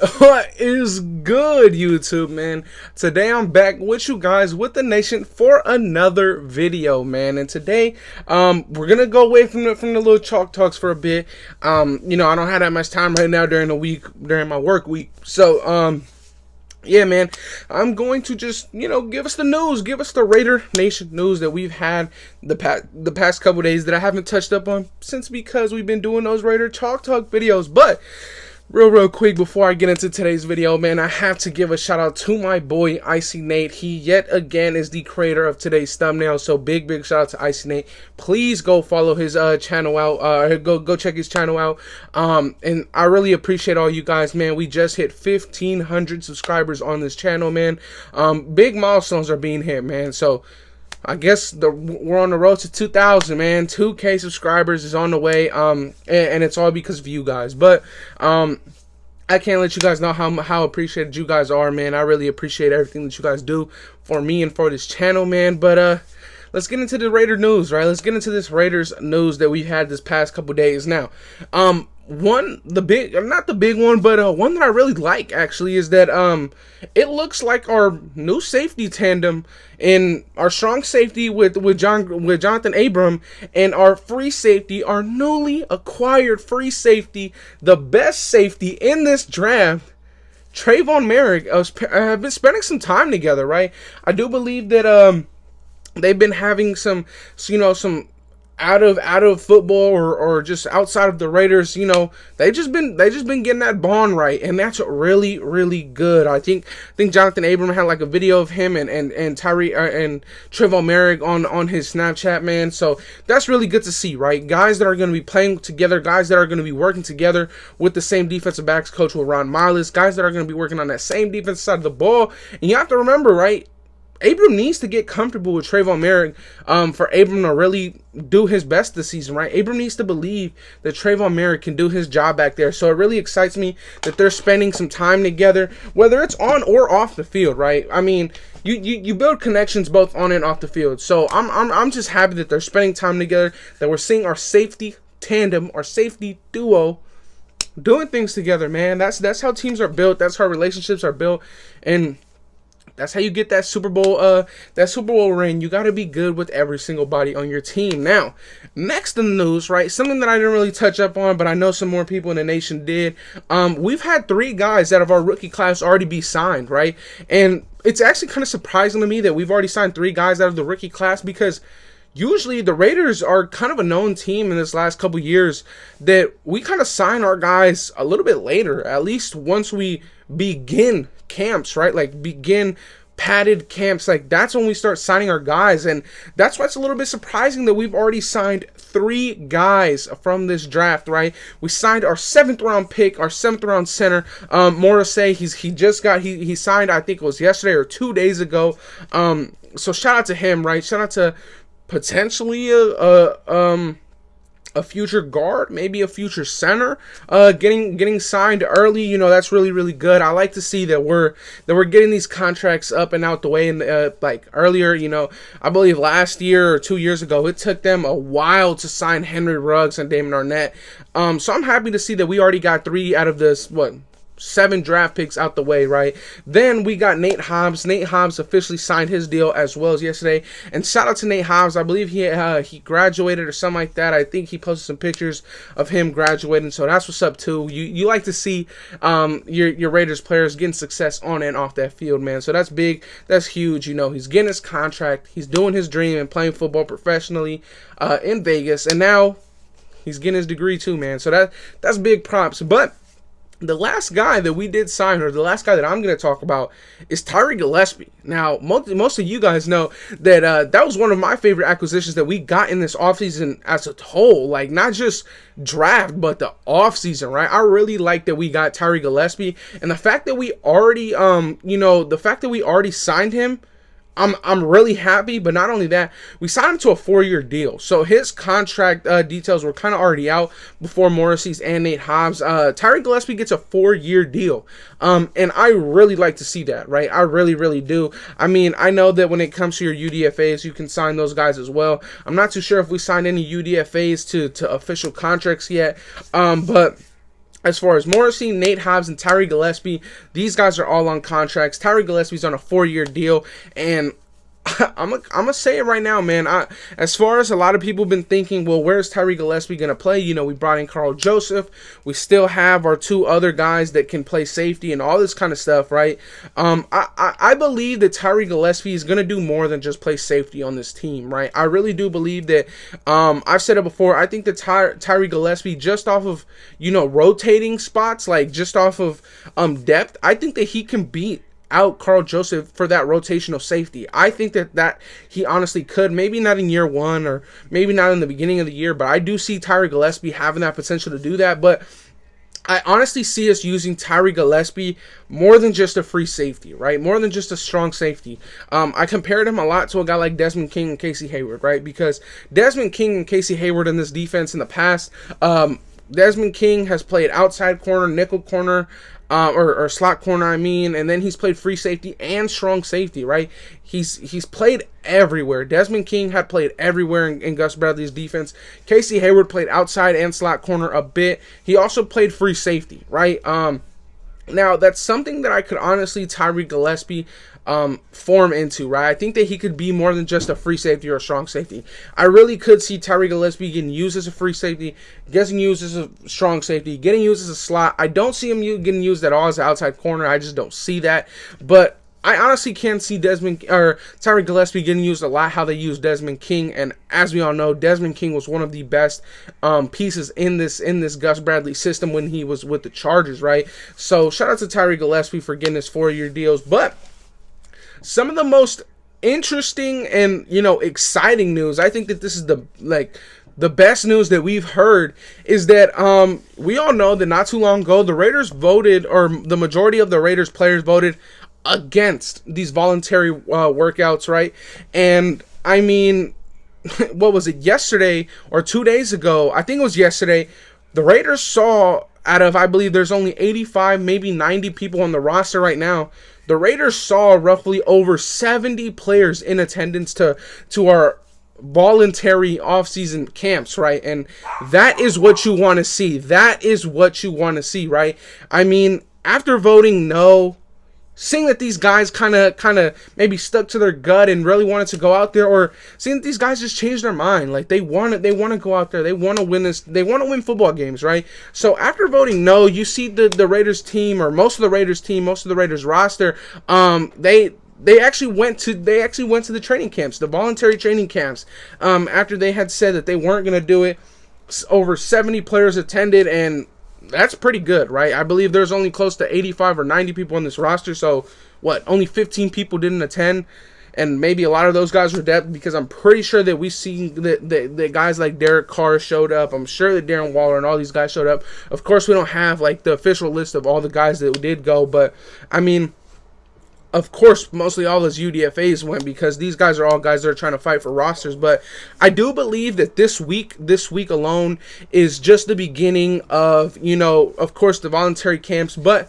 What is good, YouTube, man? Today I'm back with you guys, with the nation, for another video, man. And today, we're gonna go away from the little chalk talks for a bit. I don't have that much time right now during the week, during my work week. So, yeah, man, I'm going to just, give us the news, give us the Raider Nation news that we've had the past couple days that I haven't touched up on because we've been doing those Raider Chalk Talk videos. But real quick before I get into today's video, man, I have to give a shout out to my boy Icy Nate. He yet again is the creator of today's thumbnail, so big shout out to Icy Nate. Please go follow his channel out. Go check his channel out. And I really appreciate all you guys, man. We just hit 1,500 subscribers on this channel, man. Big milestones are being hit, man. So I guess we're on the road to 2,000, man. 2K subscribers is on the way, and it's all because of you guys. But I can't let you guys know how appreciated you guys are, man. I really appreciate everything that you guys do for me and for this channel, man. But let's get into the Raider news, right? Let's get into this Raiders news that we've had this past couple days. Now, not the big one, but one that I really like actually is that it looks like our new safety tandem and our strong safety with Jonathan Abram and our free safety, our newly acquired free safety, the best safety in this draft, Trayvon Merrick, have been spending some time together, right? I do believe that they've been having some out of football or just outside of the Raiders, they just been getting that bond right, and that's really good. I think Jonathan Abram had like a video of him and Tyree and Trayvon Merrick on his Snapchat, man. So that's really good to see, right? Guys that are going to be playing together, guys that are going to be working together with the same defensive backs coach with Ron Miles, guys that are going to be working on that same defensive side of the ball. And you have to remember, right? Abram needs to get comfortable with Trayvon Merrick for Abram to really do his best this season, right? Abram needs to believe that Trayvon Merrick can do his job back there. So it really excites me that they're spending some time together, whether it's on or off the field, right? I mean, you build connections both on and off the field. So I'm just happy that they're spending time together, that we're seeing our safety tandem, our safety duo doing things together, man. That's how teams are built. That's how relationships are built, and that's how you get that Super Bowl ring. You got to be good with every single body on your team. Now, next in the news, right? Something that I didn't really touch up on, but I know some more people in the nation did. We've had 3 guys out of our rookie class already be signed, right? And it's actually kind of surprising to me that we've already signed 3 guys out of the rookie class, because usually the Raiders are kind of a known team in this last couple years that we kind of sign our guys a little bit later, at least once we begin camps, right? Like begin padded camps, like that's when we start signing our guys. And that's why it's a little bit surprising that we've already signed 3 guys from this draft, right? We signed our 7th round pick, our 7th round center, Morrissey. He signed, I think it was yesterday or 2 days ago. So shout out to him, right? Shout out to potentially a future guard, maybe a future center, getting signed early. That's really good. I like to see that we're getting these contracts up and out the way. And like earlier, I believe last year or 2 years ago, it took them a while to sign Henry Ruggs and Damon Arnett. So I'm happy to see that we already got 3 out of this 7 draft picks out the way, right? Then we got Nate Hobbs. Nate Hobbs officially signed his deal as well as yesterday. And shout out to Nate Hobbs. I believe he graduated or something like that. I think he posted some pictures of him graduating. So that's what's up too. You like to see your Raiders players getting success on and off that field, man. So that's big. That's huge. He's getting his contract. He's doing his dream and playing football professionally in Vegas. And now he's getting his degree too, man. So that's big props. But the last guy that we did sign, or the last guy that I'm going to talk about, is Tyree Gillespie. Now, most of you guys know that that was one of my favorite acquisitions that we got in this offseason as a whole. Like, not just draft, but the offseason, right? I really like that we got Tyree Gillespie. And the fact that we already, signed him, I'm really happy. But not only that, we signed him to a 4-year deal. So his contract details were kind of already out before Morrissey's and Nate Hobbs. Tyree Gillespie gets a 4-year deal. And I really like to see that, right? I really do. I mean, I know that when it comes to your UDFAs, you can sign those guys as well. I'm not too sure if we signed any UDFAs to official contracts yet. But As far as Morrissey, Nate Hobbs, and Tyree Gillespie, these guys are all on contracts. Tyree Gillespie's on a 4-year deal, and I'm gonna say it right now, man. As far as a lot of people have been thinking, well, where's Tyree Gillespie gonna play? You know, we brought in Carl Joseph. We still have our 2 other guys that can play safety and all this kind of stuff, right? I believe that Tyree Gillespie is gonna do more than just play safety on this team, right? I really do believe that. I've said it before. I think that Tyree Gillespie, just off of, you know, rotating spots, like just off of depth, I think that he can beat out Carl Joseph for that rotational safety. I think that he honestly could, maybe not in year 1 or maybe not in the beginning of the year, but I do see Tyree Gillespie having that potential to do that. But I honestly see us using Tyree Gillespie more than just a free safety, right? More than just a strong safety. I compared him a lot to a guy like Desmond King and Casey Hayward, right? Because Desmond King and Casey Hayward in this defense in the past, Desmond King has played outside corner, nickel corner, or slot corner, I mean, and then he's played free safety and strong safety, right? He's played everywhere. Desmond King had played everywhere in Gus Bradley's defense. Casey Hayward played outside and slot corner a bit. He also played free safety, right? Now, that's something that I could honestly Tyree Gillespie form into, right? I think that he could be more than just a free safety or a strong safety. I really could see Tyree Gillespie getting used as a free safety, getting used as a strong safety, getting used as a slot. I don't see him getting used at all as an outside corner. I just don't see that. But I honestly can't see Tyree Gillespie getting used a lot how they use Desmond King, and as we all know, Desmond King was one of the best pieces in this Gus Bradley system when he was with the Chargers, right? So shout out to Tyree Gillespie for getting his 4-year deals. But some of the most interesting and, you know, exciting news, I think that this is the best news that we've heard, is that we all know that not too long ago the Raiders voted, or the majority of the Raiders players voted against these voluntary workouts, right? And I mean, what was it, yesterday or 2 days ago? I think it was yesterday. The Raiders saw, out of, I believe there's only 85, maybe 90 people on the roster right now, the Raiders saw roughly over 70 players in attendance to our voluntary off-season camps, right? And that is what you want to see. That is what you want to see, right? I mean, after voting no, seeing that these guys kind of maybe stuck to their gut and really wanted to go out there, or seeing that these guys just changed their mind, like they want to go out there, they want to win this, they want to win football games, right? So after voting no, you see the Raiders team, or most of the Raiders roster, they actually went to the training camps, the voluntary training camps, after they had said that they weren't going to do it. Over 70 players attended, and that's pretty good, right? I believe there's only close to 85 or 90 people on this roster, so what, only 15 people didn't attend, and maybe a lot of those guys were depth, because I'm pretty sure that we see that guys like Derek Carr showed up. I'm sure that Darren Waller and all these guys showed up. Of course, we don't have like the official list of all the guys that did go, but I mean, of course, mostly all those UDFAs went, because these guys are all guys that are trying to fight for rosters. But I do believe that this week alone is just the beginning of, you know, of course, the voluntary camps. But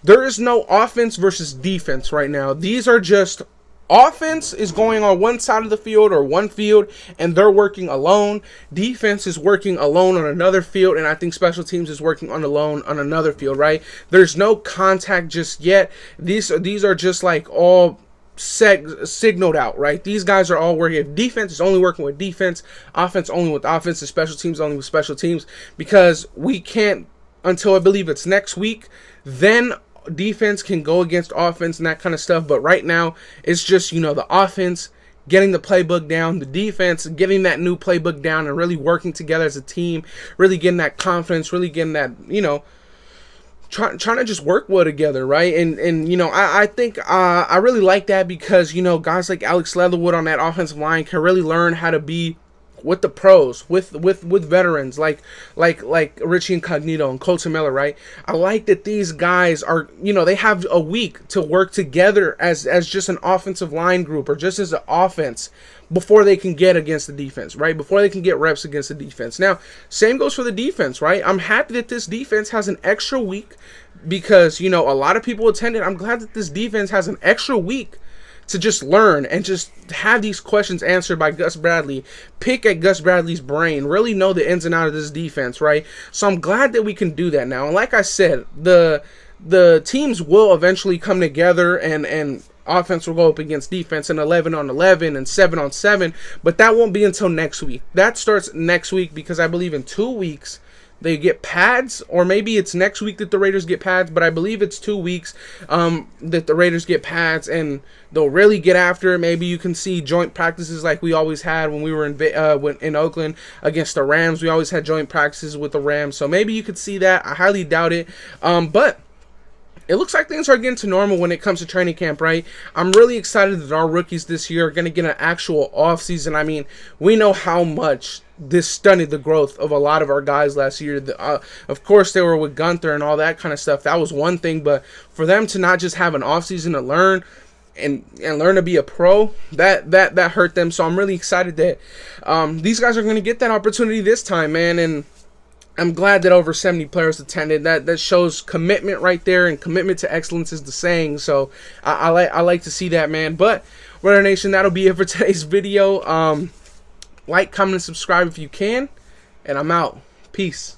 there is no offense versus defense right now. These are just, offense is going on one side of the field, or one field, and they're working alone. Defense is working alone on another field, and I think special teams is working alone on another field, right? There's no contact just yet. These are just like all signaled out, right? These guys are all working. If defense is only working with defense, offense only with offense, and special teams only with special teams, because we can't, until I believe it's next week, then defense can go against offense and that kind of stuff. But right now it's just, you know, the offense getting the playbook down, the defense getting that new playbook down, and really working together as a team, really getting that confidence, really getting that, you know, trying to just work well together, right? And you know, I think I really like that, because, you know, guys like Alex Leatherwood on that offensive line can really learn how to be with the pros, with veterans like Richie Incognito and Colton Miller, right? I like that these guys are, you know, they have a week to work together as just an offensive line group, or just as an offense, before they can get against the defense, right? Before they can get reps against the defense. Now, same goes for the defense, right? I'm happy that this defense has an extra week, because, you know, a lot of people attended. I'm glad that this defense has an extra week to just learn and just have these questions answered by Gus Bradley, pick at Gus Bradley's brain, really know the ins and outs of this defense, right? So I'm glad that we can do that now. And like I said, the teams will eventually come together, and offense will go up against defense in 11 on 11 and 7 on 7, but that won't be until next week. That starts next week, because I believe in 2 weeks they get pads, or maybe it's next week that the Raiders get pads, but I believe it's 2 weeks that the Raiders get pads, and they'll really get after it. Maybe you can see joint practices like we always had when we were in Oakland against the Rams. We always had joint practices with the Rams, so maybe you could see that. I highly doubt it, but it looks like things are getting to normal when it comes to training camp, right? I'm really excited that our rookies this year are going to get an actual offseason. I mean, we know how much this stunted the growth of a lot of our guys last year. Of course, they were with Gunther and all that kind of stuff. That was one thing, but for them to not just have an offseason to learn and learn to be a pro, that hurt them. So I'm really excited that these guys are going to get that opportunity this time, man. And I'm glad that over 70 players attended. That shows commitment right there, and commitment to excellence is the saying. So I like to see that, man. But Raider Nation, that'll be it for today's video. Like, comment, and subscribe if you can, and I'm out. Peace.